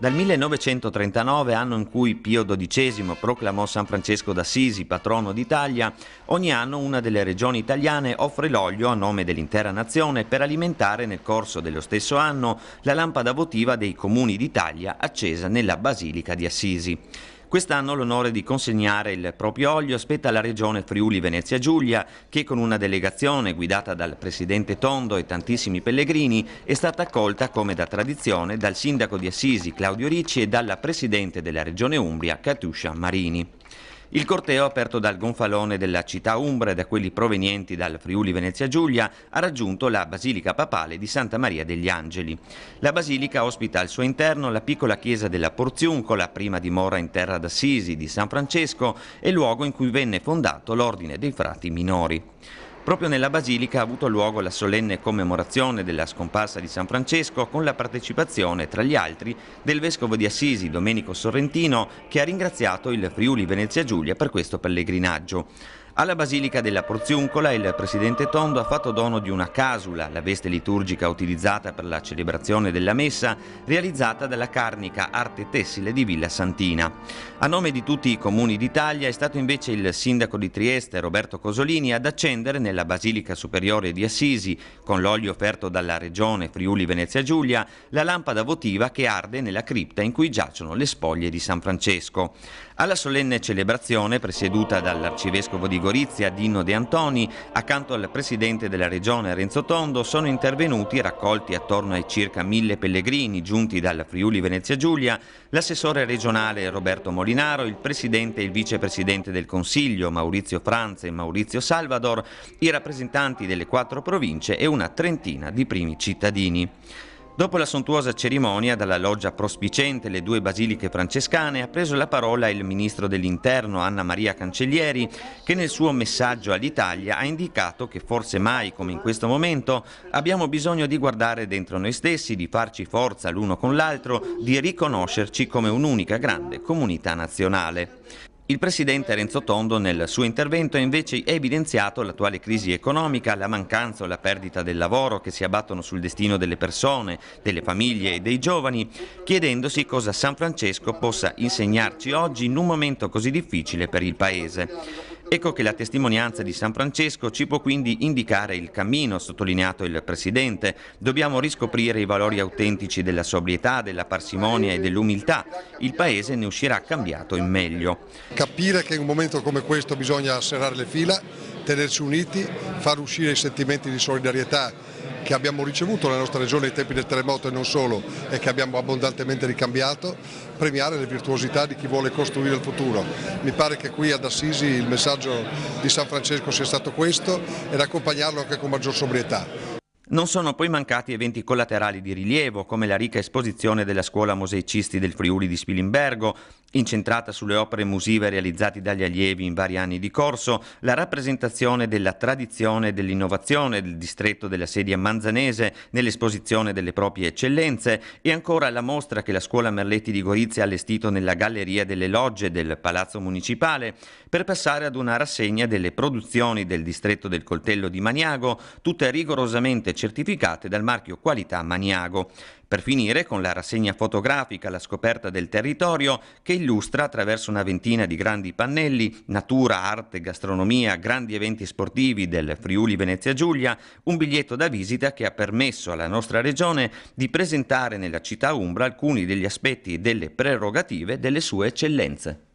Dal 1939, anno in cui Pio XII proclamò San Francesco d'Assisi patrono d'Italia, ogni anno una delle regioni italiane offre l'olio a nome dell'intera nazione per alimentare nel corso dello stesso anno la lampada votiva dei comuni d'Italia accesa nella Basilica di Assisi. Quest'anno l'onore di consegnare il proprio olio spetta alla regione Friuli Venezia Giulia, che con una delegazione guidata dal presidente Tondo e tantissimi pellegrini è stata accolta come da tradizione dal sindaco di Assisi Claudio Ricci e dalla presidente della regione Umbria Catiuscia Marini. Il corteo, aperto dal gonfalone della città umbra e da quelli provenienti dal Friuli Venezia Giulia, ha raggiunto la Basilica Papale di Santa Maria degli Angeli. La basilica ospita al suo interno la piccola chiesa della Porziuncola, prima dimora in terra d'Assisi di San Francesco e luogo in cui venne fondato l'Ordine dei Frati Minori. Proprio nella Basilica ha avuto luogo la solenne commemorazione della scomparsa di San Francesco con la partecipazione, tra gli altri, del vescovo di Assisi Domenico Sorrentino, che ha ringraziato il Friuli Venezia Giulia per questo pellegrinaggio. Alla Basilica della Porziuncola il presidente Tondo ha fatto dono di una casula, la veste liturgica utilizzata per la celebrazione della messa, realizzata dalla Carnica Arte Tessile di Villa Santina. A nome di tutti i comuni d'Italia è stato invece il sindaco di Trieste, Roberto Cosolini, ad accendere nella Basilica Superiore di Assisi, con l'olio offerto dalla regione Friuli Venezia Giulia, la lampada votiva che arde nella cripta in cui giacciono le spoglie di San Francesco. Alla solenne celebrazione, presieduta dall'arcivescovo di Gorizia Dino De Antoni, accanto al presidente della regione Renzo Tondo, sono intervenuti, raccolti attorno ai circa 1000 pellegrini giunti dal Friuli Venezia Giulia, l'assessore regionale Roberto Molinaro, il presidente e il vicepresidente del Consiglio Maurizio Franza e Maurizio Salvador, i rappresentanti delle 4 province e una trentina di primi cittadini. Dopo la sontuosa cerimonia, dalla loggia prospicente le 2 basiliche francescane, ha preso la parola il ministro dell'Interno Anna Maria Cancellieri, che nel suo messaggio all'Italia ha indicato che forse mai come in questo momento abbiamo bisogno di guardare dentro noi stessi, di farci forza l'uno con l'altro, di riconoscerci come un'unica grande comunità nazionale. Il presidente Renzo Tondo nel suo intervento ha invece evidenziato l'attuale crisi economica, la mancanza o la perdita del lavoro che si abbattono sul destino delle persone, delle famiglie e dei giovani, chiedendosi cosa San Francesco possa insegnarci oggi in un momento così difficile per il Paese. Ecco che la testimonianza di San Francesco ci può quindi indicare il cammino, sottolineato il Presidente. Dobbiamo riscoprire i valori autentici della sobrietà, della parsimonia e dell'umiltà. Il Paese ne uscirà cambiato in meglio. Capire che in un momento come questo bisogna serrare le fila, tenerci uniti, far uscire i sentimenti di solidarietà che abbiamo ricevuto nella nostra regione ai tempi del terremoto e non solo, e che abbiamo abbondantemente ricambiato, premiare le virtuosità di chi vuole costruire il futuro. Mi pare che qui ad Assisi il messaggio di San Francesco sia stato questo, ed accompagnarlo anche con maggior sobrietà. Non sono poi mancati eventi collaterali di rilievo, come la ricca esposizione della Scuola Mosaicisti del Friuli di Spilimbergo, incentrata sulle opere musive realizzate dagli allievi in vari anni di corso, la rappresentazione della tradizione e dell'innovazione del distretto della sedia manzanese nell'esposizione delle proprie eccellenze e ancora la mostra che la Scuola Merletti di Gorizia ha allestito nella Galleria delle Logge del Palazzo Municipale, per passare ad una rassegna delle produzioni del distretto del Coltello di Maniago, tutte rigorosamente certificate dal marchio Qualità Maniago. Per finire con la rassegna fotografica La scoperta del territorio, che illustra attraverso una ventina di grandi pannelli natura, arte, gastronomia, grandi eventi sportivi del Friuli Venezia Giulia, un biglietto da visita che ha permesso alla nostra regione di presentare nella città umbra alcuni degli aspetti e delle prerogative delle sue eccellenze.